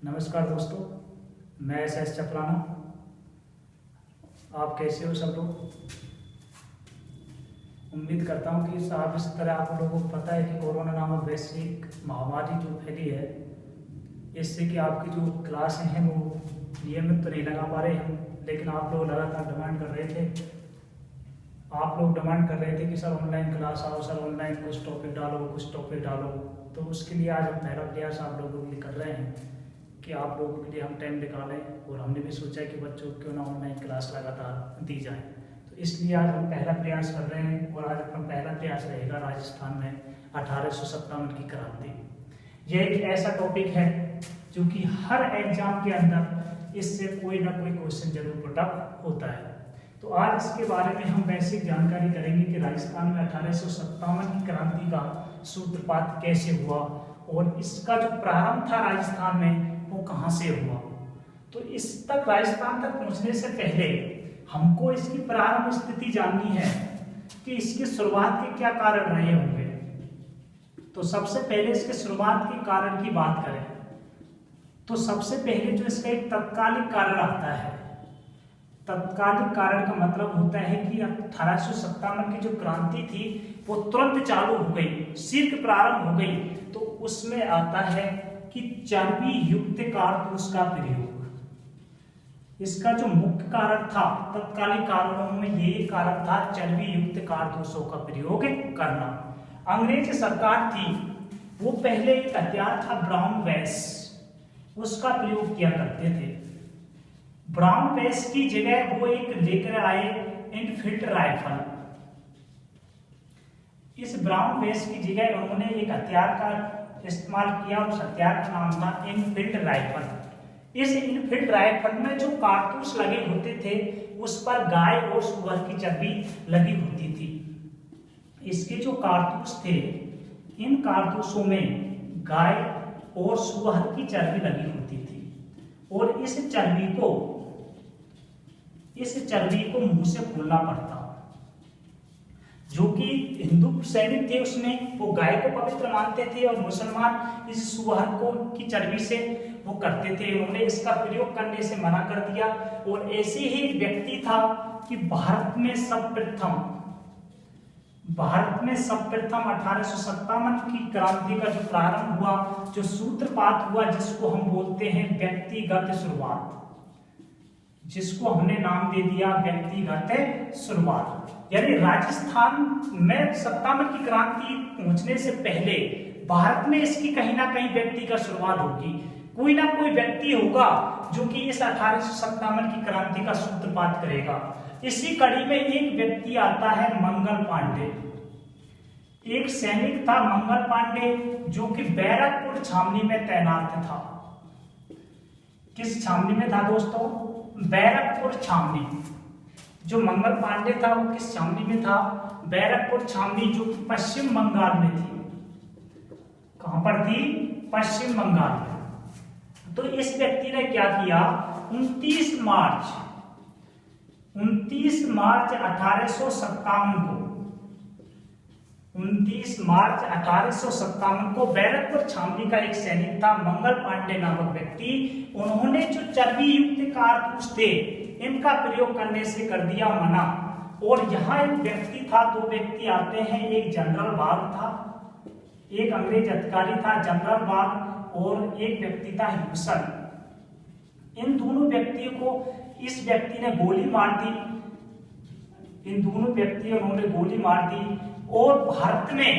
नमस्कार दोस्तों, मैं एस चपराना। आप कैसे हो सब लोग? उम्मीद करता हूँ कि साहब इस तरह आप लोगों को पता है कि कोरोना नामक वैश्विक महामारी जो फैली है, इससे कि आपकी जो क्लासें हैं वो नियमित तो नहीं लगा पा रहे हम, लेकिन आप लोग लगातार डिमांड कर रहे थे। आप लोग डिमांड कर रहे थे कि सर ऑनलाइन क्लास आओ, सर ऑनलाइन कुछ टॉपिक डालो। तो उसके लिए आज हम पहला प्रयास आप लोगों के लिए कर रहे हैं कि आप लोगों के लिए हम टाइम निकालें, और हमने भी सोचा कि बच्चों को क्यों ना ऑनलाइन क्लास लगातार दी जाए। तो इसलिए आज हम पहला प्रयास कर रहे हैं, और आज अपना पहला प्रयास रहेगा राजस्थान में 1857 की क्रांति। यह एक ऐसा टॉपिक है जो कि हर एग्जाम के अंदर इससे कोई ना कोई क्वेश्चन जरूर पुटअप होता है। तो आज इसके बारे में हम बेसिक जानकारी करेंगे कि राजस्थान में 1857 की क्रांति का सूत्रपात कैसे हुआ, और इसका जो प्रारंभ था राजस्थान में वो कहाँ से हुआ। तो इस तक राजस्थान तक पहुंचने से पहले हमको इसकी प्रारंभ स्थिति जाननी है कि इसकी शुरुआत के क्या कारण रहे होंगे। तो सबसे पहले इसके शुरुआत के कारण की बात करें तो सबसे पहले जो इसका एक तत्कालिक कारण आता है। तत्कालिक कारण का मतलब होता है कि 1857 की जो क्रांति थी वो तुरंत चालू हो गई, शीघ्र प्रारंभ हो गई। तो उसमें आता है कि चर्बी युक्त कारतूस का प्रयोग। इसका जो मुख्य कारण था तत्कालिक कारणों में ये कारण था चर्बी युक्त कारतूसों का प्रयोग करना। अंग्रेज सरकार थी वो पहले एक हथियार था ब्राउन बेस, उसका प्रयोग किया करते थे। ब्राउन बेस की जगह वो एक लेकर आए इनफील्ड राइफल। इस ब्राउन बेस की जगह उन्होंने एक हथियार का इस्तेमाल किया, उस हथियार का नाम था इनफील्ड राइफल। इस इनफील्ड राइफल में जो कारतूस लगे होते थे उस पर गाय और सुअर की चर्बी लगी होती थी। इसके जो कारतूस थे, इन कारतूसों में गाय और सुअर की चर्बी लगी होती थी, और इस चर्बी को मुंह से खोलना पड़ता। जो कि हिंदू सैनिक थे उसमें वो गाय को पवित्र मानते थे, और मुसलमान इस सुअर को की चर्बी से वो करते थे। उन्होंने इसका प्रयोग करने से मना कर दिया। और ऐसे ही एक व्यक्ति था कि भारत में सर्वप्रथम 1857 की क्रांति का जो प्रारंभ हुआ, जो सूत्रपात हुआ, जिसको हम बोलते हैं व्यक्तिगत शुरुआत, जिसको हमने नाम दे दिया व्यक्तिगत शुरुआत। यानी राजस्थान में 57 की क्रांति पहुंचने से पहले भारत में इसकी कहीं ना कहीं व्यक्तिगत शुरुआत होगी। कोई ना कोई व्यक्ति होगा जो कि इस 1857 की क्रांति का सूत्रपात करेगा। इसी कड़ी में एक व्यक्ति आता है मंगल पांडे। एक सैनिक था मंगल पांडे, जो कि बैरकपुर छावनी में तैनात था। किस छावनी में था दोस्तों? बैरकपुर छावनी। जो मंगल पांडे था वो किस छावनी में था? बैरकपुर छावनी, जो कि पश्चिम बंगाल में थी। कहां पर थी? पश्चिम बंगाल में। तो इस व्यक्ति ने क्या किया? 29 मार्च 1857 को बैरकपुर छावनी का एक सैनिक था मंगल पांडे नामक व्यक्ति, उन्होंने जो चर्बी युक्त कारतूस थे इनका प्रयोग करने से कर दिया मना। और यहाँ एक व्यक्ति था, दो व्यक्ति आते हैं, एक जनरल बाग था, एक अंग्रेज अधिकारी था जनरल बाग, और एक व्यक्ति था ह्यूसन। इन दोनों व्यक्तियों को इस व्यक्ति ने गोली मार दी। उन्होंने गोली मार दी, और भारत में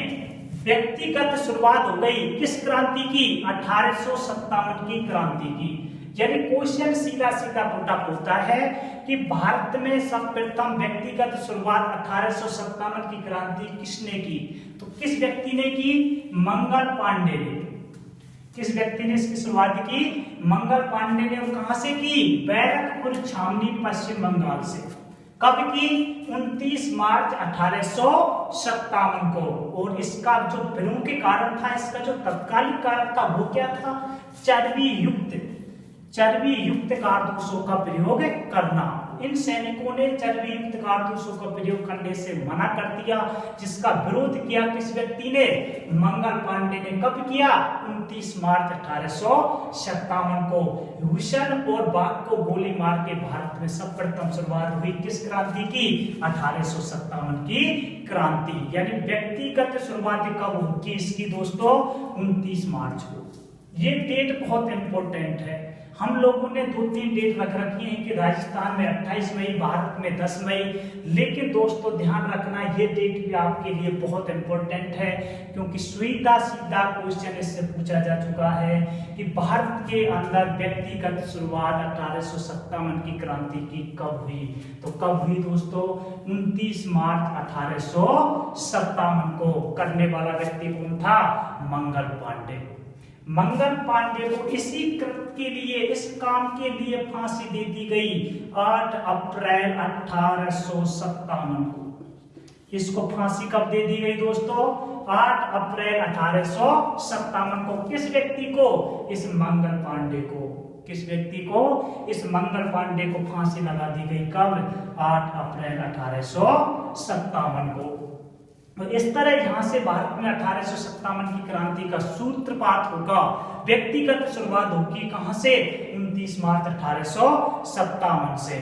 व्यक्तिगत शुरुआत हो गई किस क्रांति की? 1857 की क्रांति की। यानी क्वेश्चन सीधा पुटअप होता है कि भारत में सर्वप्रथम व्यक्तिगत शुरुआत 1857 की क्रांति किसने की? तो किस व्यक्ति ने की? मंगल पांडे ने। किस व्यक्ति ने इसकी शुरुआत की? मंगल पांडे ने। और कहां से की? बैरकपुर छावनी, पश्चिम बंगाल से। कब की? 29 मार्च 1857 को। और इसका जो प्रमुख कारण था, इसका जो तत्कालिक कारण था वो क्या था? चर्बी युक्त कारतूसों का प्रयोग करना। इन सैनिकों ने चर्बी युक्त कारतूसों का प्रयोग करने से मना कर दिया, जिसका विरोध किया किस व्यक्ति ने? मंगल पांडे ने। कब किया? 29 मार्च 1857 को। हुसैन और बाग को गोली मार के भारत में सर्वप्रथम शुरुआत हुई किस क्रांति की? 1857 की क्रांति। यानी व्यक्तिगत शुरुआत कब हुई इसकी दोस्तों? 29 मार्च को। ये डेट बहुत इंपॉर्टेंट है। हम लोगों ने 2-3 डेट रख रखी है कि राजस्थान में 28 मई, भारत में 10 मई, लेकिन दोस्तों ध्यान रखना ये डेट भी आपके लिए बहुत इंपॉर्टेंट है, क्योंकि सीधा सीधा क्वेश्चन इससे पूछा जा चुका है कि भारत के अंदर व्यक्तिगत शुरुआत 1857 की क्रांति की कब हुई? तो कब हुई दोस्तों? 29 मार्च 1857 को। करने वाला व्यक्ति कौन था? मंगल पांडे। मंगल पांडे को इसी कृत्य के लिए, इस काम के लिए फांसी दे दी गई 8 अप्रैल 1857 को। इसको फांसी कब दे दी गई दोस्तों? 8 अप्रैल 1857 को। किस व्यक्ति को? इस मंगल पांडे को। किस व्यक्ति को? इस मंगल पांडे को फांसी लगा दी गई। कब? 8 अप्रैल 1857 को। तो इस तरह यहां से भारत में 1857 की क्रांति का सूत्रपात होगा, व्यक्तिगत शुरुआत होगी। कहां से? 29 मार्च 1857 से।